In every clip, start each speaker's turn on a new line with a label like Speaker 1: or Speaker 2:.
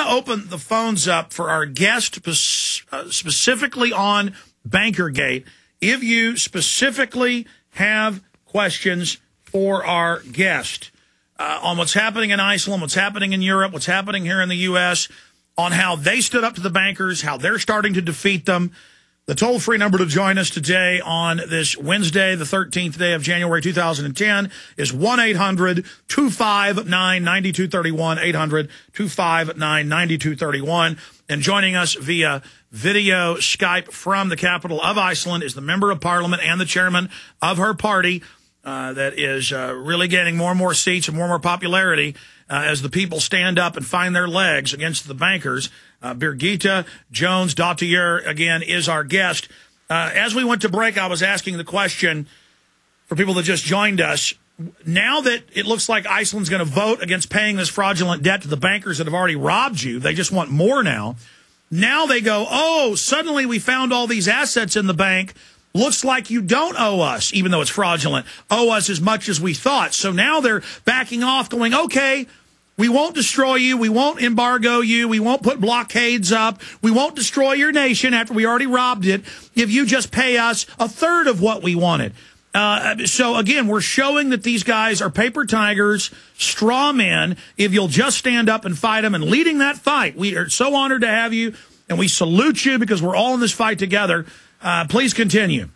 Speaker 1: to open the phones up for our guest specifically on Bankergate. If you specifically have questions for our guest on what's happening in Iceland, what's happening in Europe, what's happening here in the U.S., on how they stood up to the bankers, how they're starting to defeat them, the toll-free number to join us today on this Wednesday, the 13th day of January 2010, is 1-800-259-9231, 800-259-9231. And joining us via video Skype from the capital of Iceland is the member of parliament and the chairman of her party that is really gaining more and more seats and more popularity as the people stand up and find their legs against the bankers. Birgitta Jonsdottir, again, is our guest. As we went to break, I was asking the question for people that just joined us. Now that it looks like Iceland's going to vote against paying this fraudulent debt to the bankers that have already robbed you, they just want more now. Now they go, oh, suddenly we found all these assets in the bank. Looks like you don't owe us, even though it's fraudulent, owe us as much as we thought. So now they're backing off, going, okay, we won't destroy you. We won't embargo you. We won't put blockades up. We won't destroy your nation after we already robbed it if you just pay us a third of what we wanted. So, again, we're showing that these guys are paper tigers, straw men, if you'll just stand up and fight them. And leading that fight, we are so honored to have you, and we salute you because we're all in this fight together. Please continue.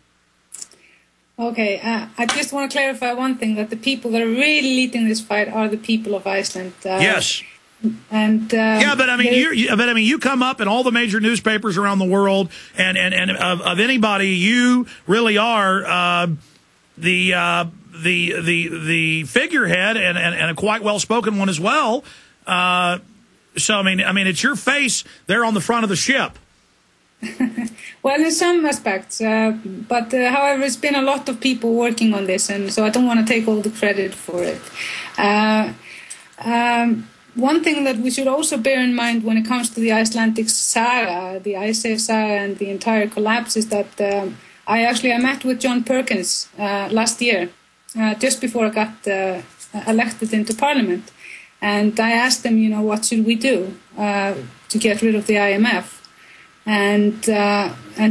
Speaker 2: Okay, I just want to clarify one thing, that the people that are really leading this fight are the people of Iceland.
Speaker 1: Yes.
Speaker 2: And
Speaker 1: yeah, but I mean, you come up in all the major newspapers around the world, and of anybody, you really are the figurehead and a quite well spoken one as well. So I mean, it's your face there on the front of the ship.
Speaker 2: Well, in some aspects, but however, it's been a lot of people working on this, and so I don't want to take all the credit for it. One thing that we should also bear in mind when it comes to the Icelandic saga, the Ice Age saga and the entire collapse, is that I met with John Perkins last year, just before I got elected into Parliament, and I asked him, what should we do to get rid of the IMF? And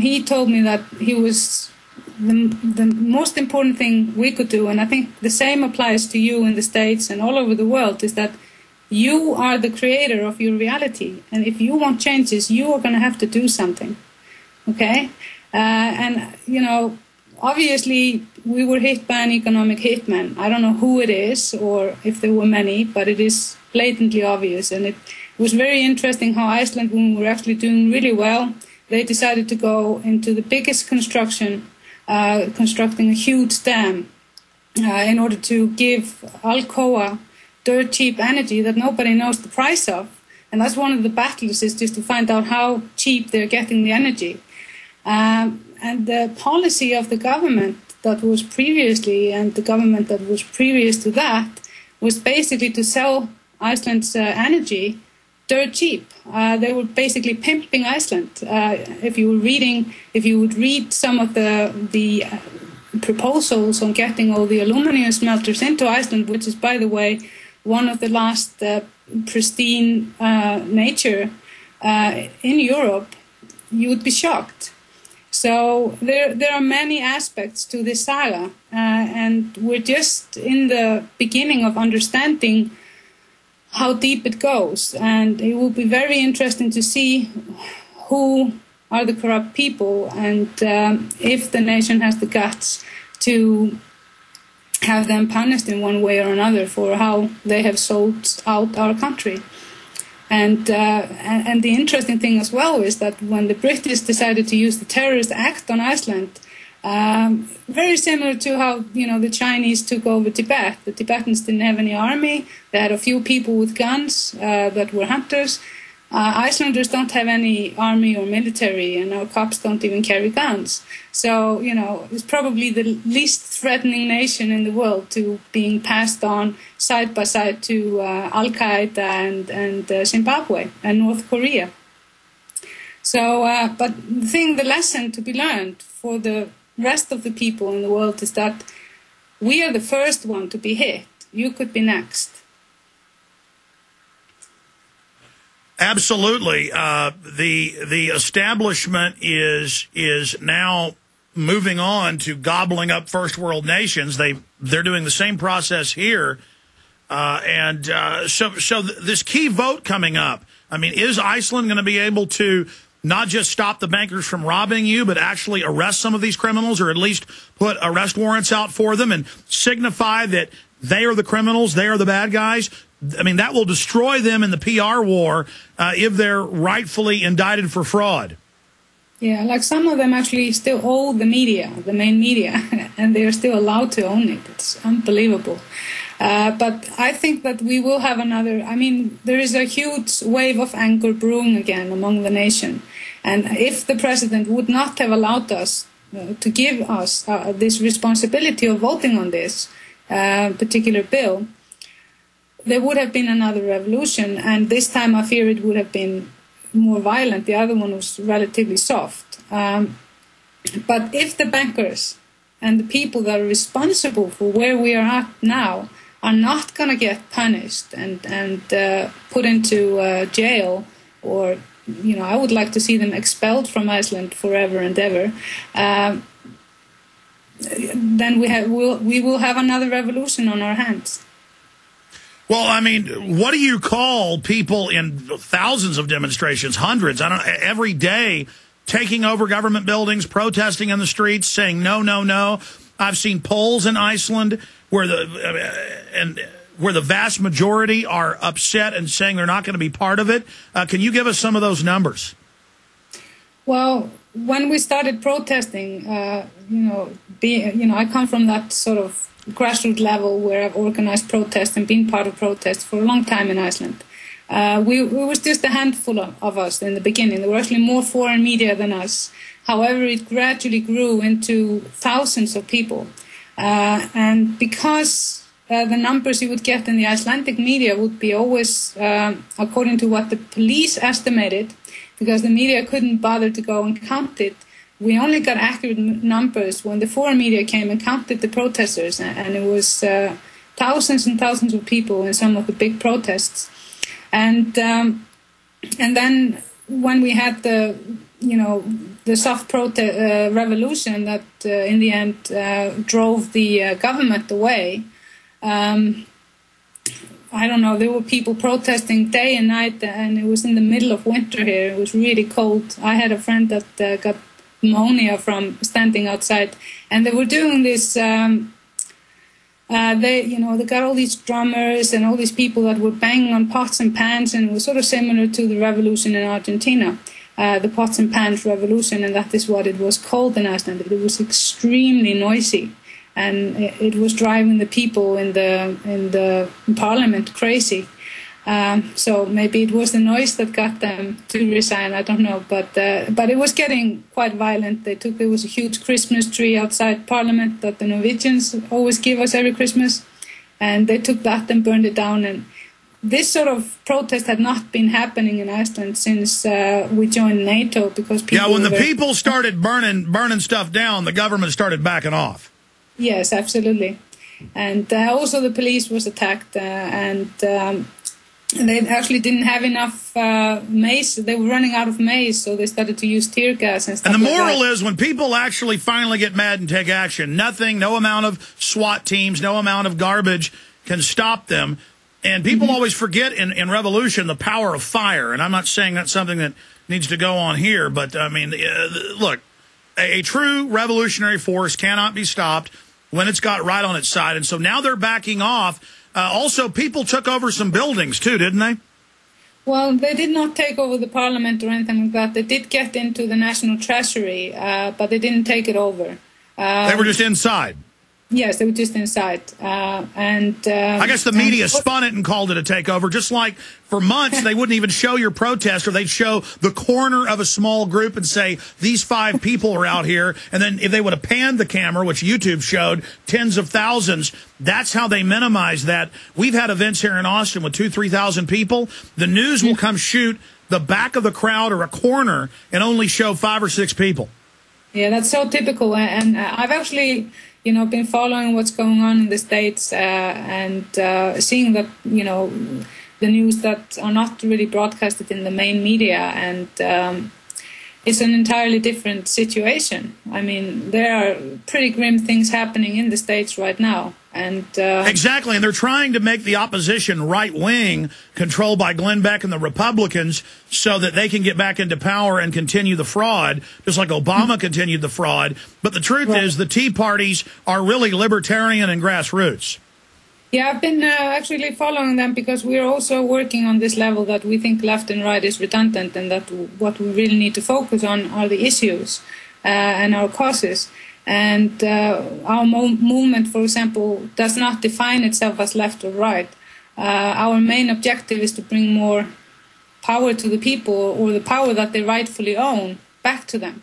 Speaker 2: he told me that he was the most important thing we could do, and I think the same applies to you in the States and all over the world, is that you are the creator of your reality, and if you want changes, you are going to have to do something, okay? And obviously we were hit by an economic hitman. I don't know who it is or if there were many, but it is blatantly obvious, and it was very interesting how Iceland, when we were actually doing really well, they decided to go into the biggest constructing a huge dam in order to give Alcoa dirt cheap energy that nobody knows the price of. And that's one of the battles, is just to find out how cheap they're getting the energy. And the policy of the government that was previously, and the government that was previous to that, was basically to sell Iceland's energy dirt cheap. They were basically pimping Iceland. If you would read some of the proposals on getting all the aluminum smelters into Iceland, which is, by the way, one of the last pristine nature in Europe, you would be shocked. So there are many aspects to this saga, and we're just in the beginning of understanding how deep it goes, and it will be very interesting to see who are the corrupt people, and if the nation has the guts to have them punished in one way or another for how they have sold out our country. And the interesting thing as well is that when the British decided to use the terrorist act on Iceland, very similar to how the Chinese took over Tibet. The Tibetans didn't have any army. They had a few people with guns that were hunters. Icelanders don't have any army or military, and our cops don't even carry guns. So it's probably the least threatening nation in the world to being passed on side by side to Al Qaeda and Zimbabwe and North Korea. So, but the lesson to be learned for the rest of the people in the world is that we are the first one to be hit. You could be next.
Speaker 1: Absolutely. The establishment is now moving on to gobbling up first world nations. They're doing the same process here. So this key vote coming up, I mean, is Iceland going to be able to not just stop the bankers from robbing you, but actually arrest some of these criminals, or at least put arrest warrants out for them and signify that they are the criminals, they are the bad guys? I mean, that will destroy them in the PR war if they're rightfully indicted for fraud.
Speaker 2: Yeah, like some of them actually still own the media, the main media, and they're still allowed to own it. It's unbelievable. But I think that we will have another, I mean, there is a huge wave of anger brewing again among the nation. And if the president would not have allowed us to give us this responsibility of voting on this particular bill, there would have been another revolution. And this time I fear it would have been more violent. The other one was relatively soft. But if the bankers and the people that are responsible for where we are at now are not going to get punished and put into jail, or, you know, I would like to see them expelled from Iceland forever and ever, then we will have another revolution on our hands.
Speaker 1: Well, I mean, what do you call people in thousands of demonstrations, hundreds, every day, taking over government buildings, protesting in the streets, saying no, no, no? I've seen polls in Iceland where the vast majority are upset and saying they're not going to be part of it. Can you give us some of those numbers? Well,
Speaker 2: when we started protesting, I come from that sort of grassroots level where I've organized protests and been part of protests for a long time in Iceland. We was just a handful of us in the beginning. There were actually more foreign media than us. However, it gradually grew into thousands of people. And because the numbers you would get in the Icelandic media would be always according to what the police estimated, because the media couldn't bother to go and count it. We only got accurate numbers when the foreign media came and counted the protesters, and it was thousands and thousands of people in some of the big protests. And then when we had the soft revolution that in the end drove the government away, I don't know, there were people protesting day and night, and it was in the middle of winter here. It was really cold. I had a friend that got pneumonia from standing outside, and they were doing this. They got all these drummers and all these people that were banging on pots and pans, and it was sort of similar to the revolution in Argentina, the pots and pans revolution, and that is what it was called in Iceland. It was extremely noisy, and it was driving the people in the parliament crazy. So maybe it was the noise that got them to resign. I don't know, but it was getting quite violent. There was a huge Christmas tree outside Parliament that the Norwegians always give us every Christmas, and they took that and burned it down. And this sort of protest had not been happening in Iceland since we joined NATO, because people
Speaker 1: when the people started burning stuff down, the government started backing off.
Speaker 2: Yes, absolutely, and also the police was attacked and. They actually didn't have enough maize. They were running out of maize, so they started to use tear gas and stuff.
Speaker 1: And the moral is, when people actually finally get mad and take action, no amount of SWAT teams, no amount of garbage can stop them. And people always forget in revolution the power of fire. And I'm not saying that's something that needs to go on here, but I mean, look, a true revolutionary force cannot be stopped when it's got right on its side. And so now they're backing off. Also, people took over some buildings, too, didn't they?
Speaker 2: Well, they did not take over the parliament or anything like that. They did get into the National Treasury, but they didn't take it over.
Speaker 1: They were just inside.
Speaker 2: Yes, they were just inside. I
Speaker 1: guess the media spun it and called it a takeover, just like for months they wouldn't even show your protest, or they'd show the corner of a small group and say, these 5 people are out here. And then if they would have panned the camera, which YouTube showed tens of thousands, that's how they minimize that. We've had events here in Austin with 2,000-3,000 people. The news will come shoot the back of the crowd or a corner and only show 5 or 6 people.
Speaker 2: Yeah, that's so typical. And I've actually... been following what's going on in the States and seeing that, the news that are not really broadcasted in the main media, and it's an entirely different situation. I mean, there are pretty grim things happening in the States right now. And
Speaker 1: exactly, and they're trying to make the opposition right-wing, controlled by Glenn Beck and the Republicans, so that they can get back into power and continue the fraud, just like Obama continued the fraud. But the truth is the Tea Parties are really libertarian and grassroots.
Speaker 2: Yeah, I've been actually following them because we're also working on this level that we think left and right is redundant, and that what we really need to focus on are the issues and our causes. And our movement, for example, does not define itself as left or right. Our main objective is to bring more power to the people, or the power that they rightfully own, back to them.